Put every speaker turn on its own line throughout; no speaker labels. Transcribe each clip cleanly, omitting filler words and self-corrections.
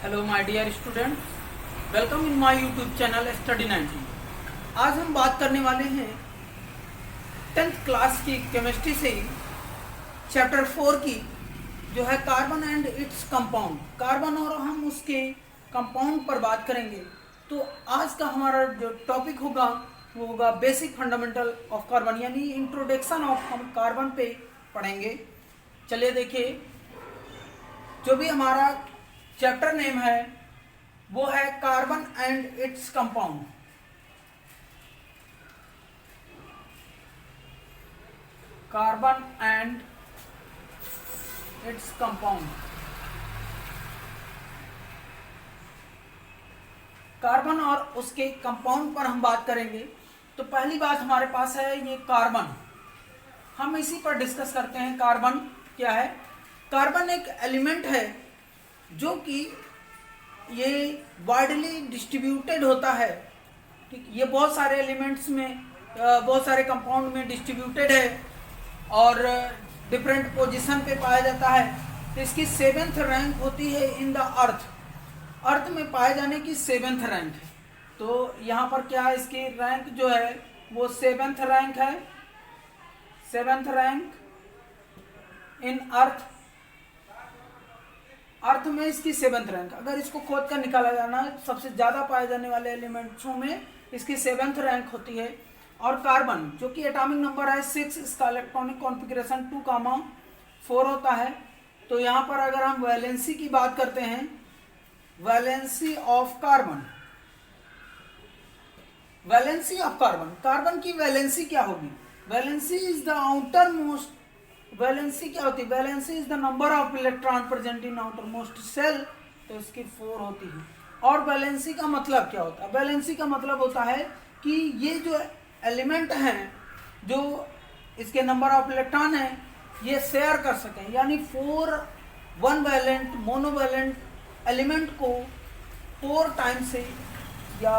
Hello my dear student, welcome in my YouTube channel study 90। आज हम बात करने वाले हैं 10th क्लास की केमिस्ट्री से चैप्टर 4 की, जो है carbon and its compound. Carbon और हम उसके कंपाउंड पर बात करेंगे। तो आज का हमारा जो टॉपिक होगा वो होगा बेसिक फंडामेंटल ऑफ कार्बन, यानी इंट्रोडक्शन ऑफ हम कार्बन पे पढ़ेंगे। चलिए देखिए, जो भी हमारा चैप्टर नेम है वो है carbon and its compound. Carbon and its compound. Carbon और उसके कंपाउंड पर हम बात करेंगे। तो पहली बात हमारे पास है ये कार्बन, हम इसी पर डिस्कस करते हैं। कार्बन क्या है? कार्बन एक एलिमेंट है जो कि ये वाइडली डिस्ट्रीब्यूटेड होता है। ठीक, ये बहुत सारे एलिमेंट्स में, बहुत सारे कंपाउंड में डिस्ट्रीब्यूटेड है और डिफरेंट पोजीशन पे पाया जाता है। तो इसकी 7th रैंक होती है इन द अर्थ में पाए जाने की 7th रैंक है। तो यहाँ पर क्या है, इसकी रैंक जो है वो 7th रैंक है, 7th रैंक इन अर्थ में इसकी 7th रैंक। अगर इसको खोद कर निकाला जाना सबसे ज़्यादा पाए जाने वाले एलिमेंट्सों में इसकी 7th रैंक होती है। और कार्बन जो कि एटॉमिक नंबर है 6, इसका इलेक्ट्रॉनिक कॉन्फ़िगरेशन 2,4 होता है। तो यहाँ पर अगर हम वैलेंसी की बात करते हैं, valency of carbon, valency of carbon, carbon की वैलेंसी क्या होगी? Valency is the outer most, valency क्या होती है? Valency is the number of electron present in outer most shell. तो इसकी 4 होती है। और वैलेंसी का मतलब क्या होता है? वैलेंसी का मतलब होता है कि ये जो एलिमेंट हैं, जो इसके नंबर ऑफ इलेक्ट्रॉन हैं, ये शेयर कर सकें, यानी 4 वन वैलेंट मोनोवैलेंट एलिमेंट को 4 टाइम से या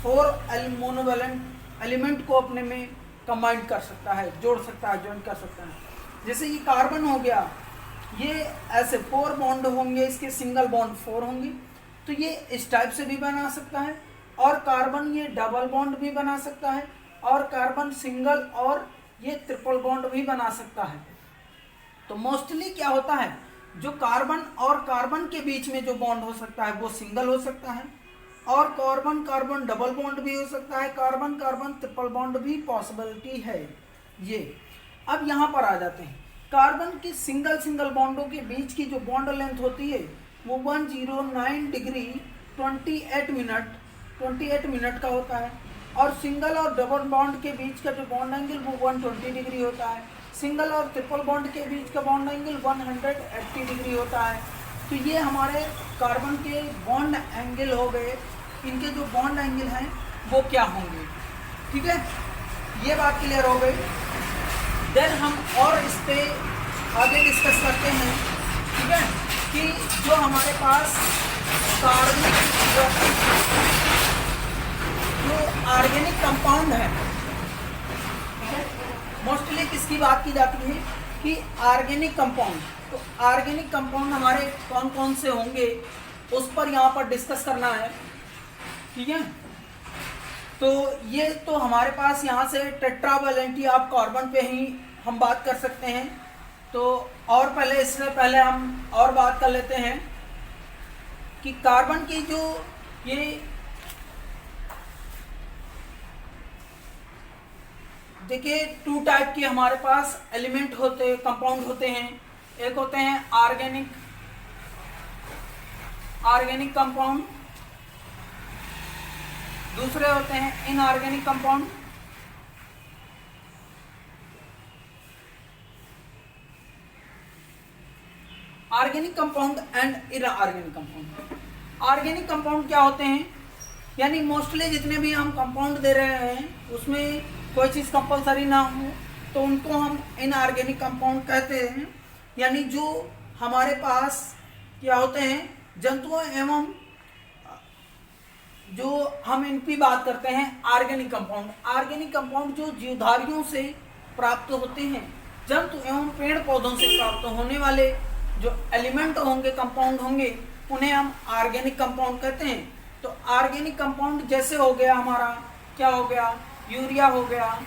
4 मोनोवैलेंट एलिमेंट को अपने में कंबाइन कर सकता है, जोड़ सकता है, ज्वाइन कर सकता है। जैसे ये कार्बन हो गया, ये ऐसे 4 बॉन्ड होंगे, इसके सिंगल बॉन्ड 4 होंगे। तो ये इस टाइप से भी बना सकता है। और कार्बन ये डबल बॉन्ड भी बना सकता है, और कार्बन सिंगल और ये ट्रिपल बॉन्ड भी बना सकता है। तो मोस्टली क्या होता है, जो कार्बन और कार्बन के बीच में जो बॉन्ड हो सकता है वो सिंगल हो सकता है, और कार्बन कार्बन डबल बॉन्ड भी हो सकता है, कार्बन कार्बन ट्रिपल बॉन्ड भी पॉसिबिलिटी है ये। अब यहाँ पर आ जाते हैं, कार्बन की सिंगल बॉन्डों के बीच की जो बॉन्ड लेंथ होती है वो 109 डिग्री 28 मिनट का होता है। और सिंगल और डबल बॉन्ड के बीच का जो बॉन्ड एंगल वो 120 डिग्री होता है। सिंगल और ट्रिपल बॉन्ड के बीच का बॉन्ड एंगल 180 डिग्री होता है। तो ये हमारे कार्बन के बॉन्ड एंगल हो गए। इनके जो बॉन्ड एंगल हैं वो क्या होंगे? ठीक है, ये बात क्लियर हो गई। देन हम और इस पे आगे डिस्कस करते हैं। ठीक है, कि जो हमारे पास कार्बन जो ऑर्गेनिक कंपाउंड है, मोस्टली किसकी बात की जाती है कि ऑर्गेनिक कंपाउंड। तो ऑर्गेनिक कंपाउंड हमारे कौन कौन से होंगे उस पर यहाँ पर डिस्कस करना है। ठीक है, तो ये तो हमारे पास यहाँ से टेट्रावैलेंटी ऑफ कार्बन पे ही हम बात कर सकते हैं। तो और पहले, इससे पहले हम और बात कर लेते हैं कि कार्बन की जो ये देखिए 2 टाइप के हमारे पास एलिमेंट होते, कंपाउंड होते हैं। एक होते हैं ऑर्गेनिक कंपाउंड, दूसरे होते हैं inorganic compound. Organic compound and inorganic compound. Organic compound क्या होते हैं? यानी मोस्टली जितने भी हम कंपाउंड दे रहे हैं उसमें कोई चीज़ कंपलसरी ना हो तो उनको हम इनऑर्गेनिक कंपाउंड कहते हैं। यानी जो हमारे पास क्या होते हैं, जंतुओं एवं जो हम इन की बात करते हैं ऑर्गेनिक कंपाउंड। ऑर्गेनिक कंपाउंड जो जीवधारियों से प्राप्त होते हैं, जंतु एवं पेड़ पौधों से प्राप्त होने वाले जो एलिमेंट होंगे, कंपाउंड होंगे, उन्हें हम ऑर्गेनिक कंपाउंड कहते हैं। तो ऑर्गेनिक कंपाउंड जैसे हो गया हमारा, क्या हो गया, यूरिया हो गया,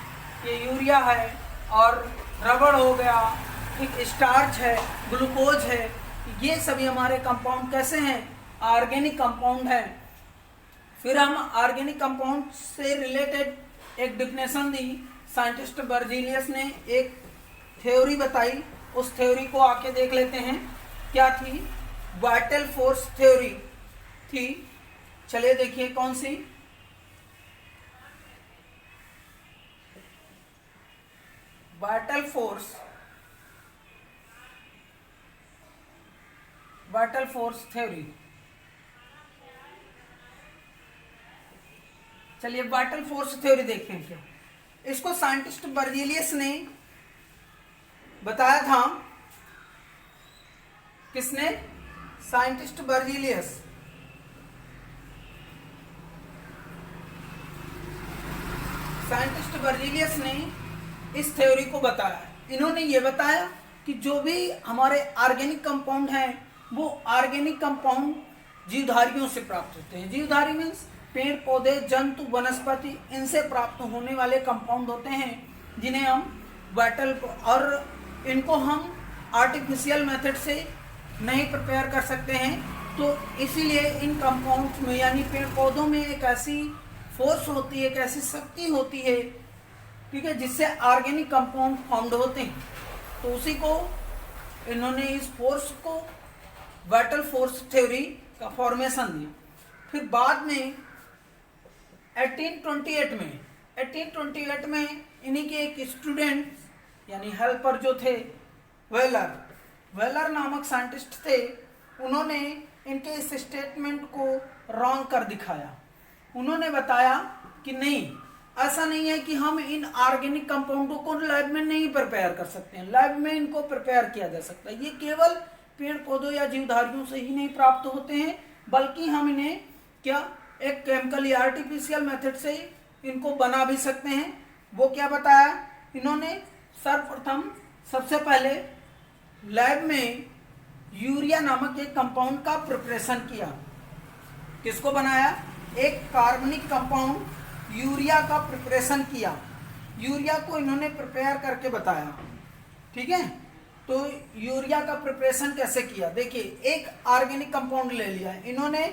ये यूरिया है, और रबड़ हो गया, एक स्टार्च है, ग्लूकोज है, ये सभी हमारे कंपाउंड कैसे हैं, ऑर्गेनिक कंपाउंड है। फिर हम ऑर्गेनिक कंपाउंड से रिलेटेड एक डिफिनेशन दी, साइंटिस्ट बर्जीलियस ने एक थ्योरी बताई, उस थ्योरी को आके देख लेते हैं क्या थी, वाइटल फोर्स थ्योरी थी। चलिए देखिए कौन सी, वाइटल फोर्स थ्योरी। चलिए वाइटल फोर्स थ्योरी देखें क्या। इसको साइंटिस्ट बर्जीलियस ने बताया था। किसने, साइंटिस्ट बर्जीलियस। साइंटिस्ट बर्जीलियस ने इस थ्योरी को बताया। इन्होंने ये बताया कि जो भी हमारे ऑर्गेनिक कंपाउंड हैं वो ऑर्गेनिक कंपाउंड जीवधारियों से प्राप्त होते हैं। जीवधारी मीन्स पेड़ पौधे, जंतु, वनस्पति, इनसे प्राप्त होने वाले कंपाउंड होते हैं जिन्हें हम वाइटल, और इनको हम आर्टिफिशियल मेथड से नहीं प्रिपेयर कर सकते हैं। तो इसीलिए इन कंपाउंड्स में यानी पेड़ पौधों में एक ऐसी फोर्स होती है, एक ऐसी शक्ति होती है, ठीक है, जिससे ऑर्गेनिक कंपाउंड फॉर्म्ड होते हैं। तो उसी को इन्होंने, इस फोर्स को वाइटल फोर्स थ्योरी का फॉर्मेशन दिया। फिर बाद में 1828 में इन्हीं के एक स्टूडेंट यानी हेल्पर जो थे, वेलर नामक साइंटिस्ट थे, उन्होंने इनके इस स्टेटमेंट को रॉन्ग कर दिखाया। उन्होंने बताया कि नहीं, ऐसा नहीं है कि हम इन ऑर्गेनिक कंपाउंडों को लैब में नहीं प्रिपेयर कर सकते हैं, लैब में इनको प्रिपेयर किया जा सकता है। ये केवल पेड़ पौधों या जीवधारियों से ही नहीं प्राप्त होते हैं, बल्कि हम इन्हें क्या एक केमिकल या आर्टिफिशियल मेथड से इनको बना भी सकते हैं। वो क्या बताया इन्होंने, सर्वप्रथम सबसे पहले लैब में यूरिया नामक एक कंपाउंड का प्रिपरेशन किया। किसको बनाया, एक कार्बनिक कंपाउंड यूरिया का प्रिपरेशन किया। यूरिया को इन्होंने प्रिपेयर करके बताया, ठीक है। तो यूरिया का प्रिपरेशन कैसे किया, देखिए, एक ऑर्गेनिक कंपाउंड ले लिया इन्होंने,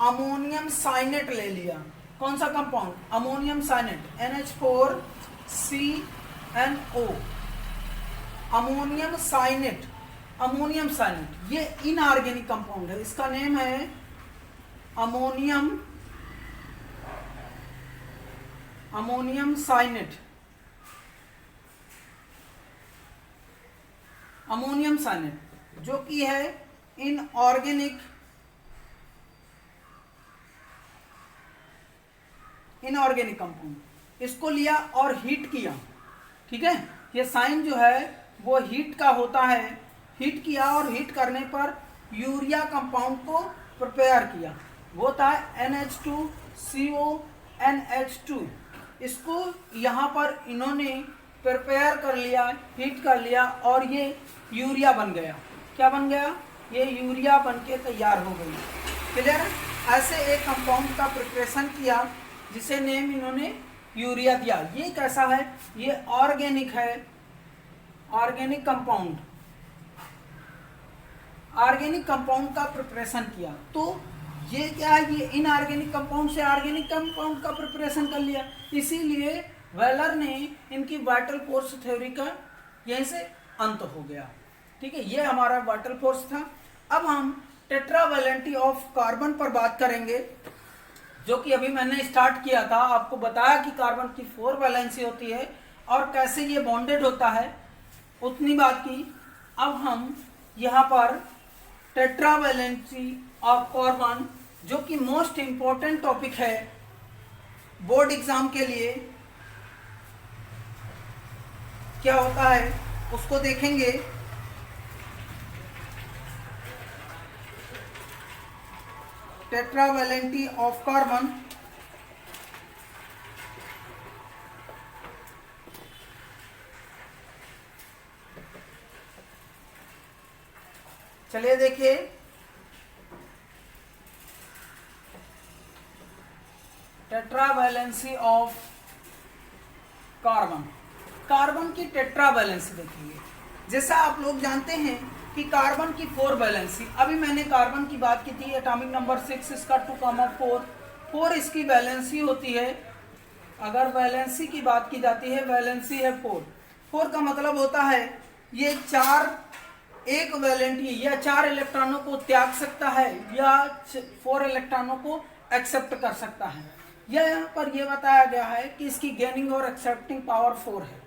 अमोनियम साइनेट ले लिया। कौन सा compound, ammonium cyanate, NH4CnO, ammonium cyanate. ये इनऑर्गेनिक कंपाउंड है, इसका नेम है अमोनियम साइनेट। जो कि है इनऑर्गेनिक कंपाउंड। इसको लिया और हीट किया, ठीक है। ये साइन जो है वो हीट का होता है। हीट किया और हीट करने पर यूरिया कंपाउंड को प्रिपेयर किया, वो था NH2CONH2। इसको यहाँ पर इन्होंने प्रिपेयर कर लिया, हीट कर लिया, और ये यूरिया बन गया। क्या बन गया, ये यूरिया बन के तैयार हो गई। क्लियर है। ऐसे एक कंपाउंड का प्रिपरेशन किया जिसे नेम इन्होंने यूरिया दिया। ये कैसा है, ये ऑर्गेनिक है, ऑर्गेनिक कंपाउंड का प्रिपरेशन किया। तो ये क्या है, ये इनऑर्गेनिक कंपाउंड से ऑर्गेनिक कंपाउंड का प्रिपरेशन कर लिया। इसीलिए वेलर ने इनकी वाइटल फोर्स थ्योरी का यहीं से अंत हो गया, ठीक है। ये हमारा वाइटल फोर्स था। अब हम टेट्रावैलेंटी ऑफ कार्बन पर बात करेंगे, जो कि अभी मैंने स्टार्ट किया था, आपको बताया कि कार्बन की 4 वैलेंसी होती है और कैसे ये बॉन्डेड होता है, उतनी बात की। अब हम यहाँ पर टेट्रावैलेंसी ऑफ कार्बन, जो कि मोस्ट इंपॉर्टेंट टॉपिक है बोर्ड एग्जाम के लिए, क्या होता है उसको देखेंगे। टेट्रावैलेंटी ऑफ कार्बन, चलिए देखिए, tetra valency of carbon. Carbon की टेट्रा वैलेंसी देखेंगे। जैसा आप लोग जानते हैं कि कार्बन की 4 वैलेंसी, अभी मैंने कार्बन की बात की थी, एटॉमिक नंबर 6 इसका 2, 4 इसकी वैलेंसी होती है। अगर वैलेंसी की बात की जाती है, वैलेंसी है 4 का मतलब होता है ये 4 एक वैलेंट या 4 इलेक्ट्रॉनों को त्याग सकता है या 4 इलेक्ट्रॉनों को एक्सेप्ट कर सकता है। यहाँ पर यह बताया गया है कि इसकी गेनिंग और एक्सेप्टिंग पावर 4 है,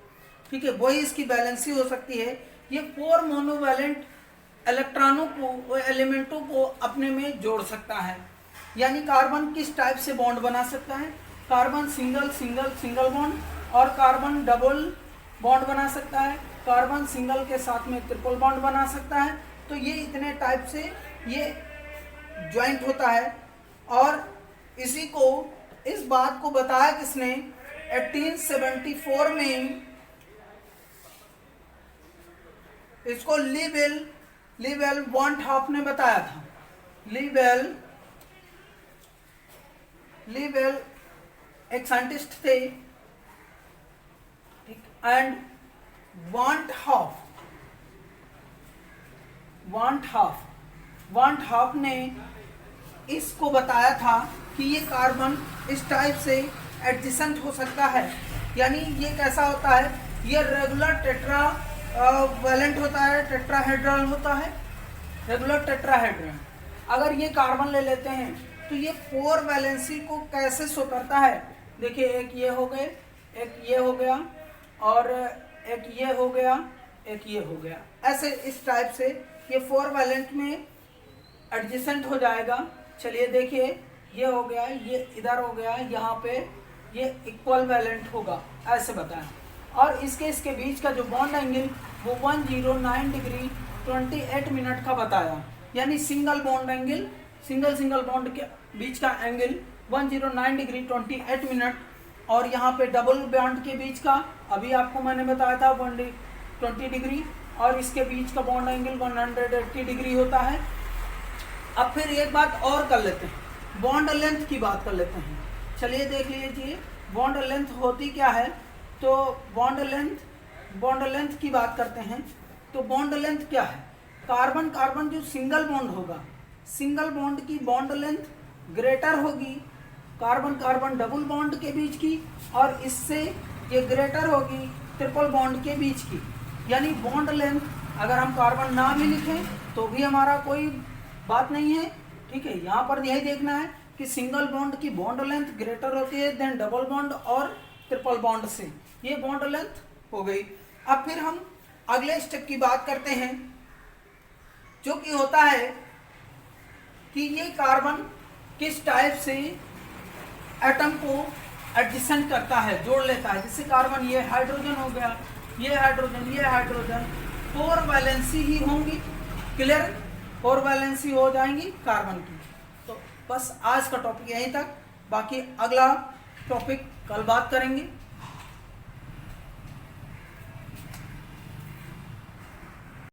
ठीक है, वही इसकी वैलेंसी हो सकती है। ये 4 मोनोवैलेंट इलेक्ट्रॉनों को, एलिमेंटों को अपने में जोड़ सकता है। यानी कार्बन किस टाइप से बॉन्ड बना सकता है? Carbon single single single bond और कार्बन डबल बॉन्ड बना सकता है, कार्बन सिंगल के साथ में ट्रिपल बॉन्ड बना सकता है। तो ये इतने टाइप से ये ज्वाइंट होता है। और इसी को, इस बात को बताया किसने? 1874 में इसको लीबेल वॉन्टहॉफ ने बताया था। लीबेल एक साइंटिस्ट थे, एंड वॉन्टहॉफ ने इसको बताया था कि ये कार्बन इस टाइप से एडजेसेंट हो सकता है। यानी ये कैसा होता है? ये रेगुलर टेट्रा वैलेंट होता है, टेट्राहेड्रल होता है, रेगुलर टेट्राहेड्रल। अगर ये कार्बन ले लेते हैं तो ये 4 वैलेंसी को कैसे शो करता है? देखिए, एक ये हो गए, एक ये हो गया, और एक ये हो गया, एक ये हो गया। ऐसे इस टाइप से ये 4 वैलेंट में एडजेसेंट हो जाएगा। चलिए देखिए, ये हो गया, ये इधर हो गया, यहाँ पे ये इक्वल वैलेंट होगा, ऐसे बताएं। और इसके बीच का जो बॉन्ड एंगल वो 109 डिग्री 28 मिनट का बताया। यानी single bond angle, single bond के बीच का एंगल 109 डिग्री 28 मिनट, और यहाँ पे डबल बॉन्ड के बीच का अभी आपको मैंने बताया था 120 डिग्री, और इसके बीच का बॉन्ड एंगल 180 डिग्री होता है। अब फिर एक बात और कर लेते हैं, बॉन्ड लेंथ की बात कर लेते हैं। चलिए देख लीजिए बॉन्ड लेंथ होती क्या है। तो बॉन्ड लेंथ की बात करते हैं। तो बॉन्ड लेंथ क्या है? कार्बन जो सिंगल बॉन्ड होगा, सिंगल बॉन्ड की बॉन्ड लेंथ ग्रेटर होगी कार्बन डबल बॉन्ड के बीच की, और इससे ये ग्रेटर होगी ट्रिपल बॉन्ड के बीच की। यानी बॉन्ड लेंथ अगर हम कार्बन ना भी लिखें तो भी हमारा कोई बात नहीं है, ठीक है। यहाँ पर यही देखना है कि सिंगल बॉन्ड की बॉन्ड लेंथ ग्रेटर होती है देन डबल बॉन्ड और ट्रिपल बॉन्ड से। ये बॉन्ड लेंथ हो गई। अब फिर हम अगले स्टेप की बात करते हैं, जो कि होता है कि ये कार्बन किस टाइप से एटम को एडजेसेंट करता है, जोड़ लेता है। जैसे कार्बन, ये हाइड्रोजन हो गया, ये हाइड्रोजन 4 वैलेंसी ही होंगी, क्लियर, 4 वैलेंसी हो जाएंगी कार्बन की। तो बस आज का टॉपिक यहीं तक, बाकी अगला टॉपिक कल बात करेंगे।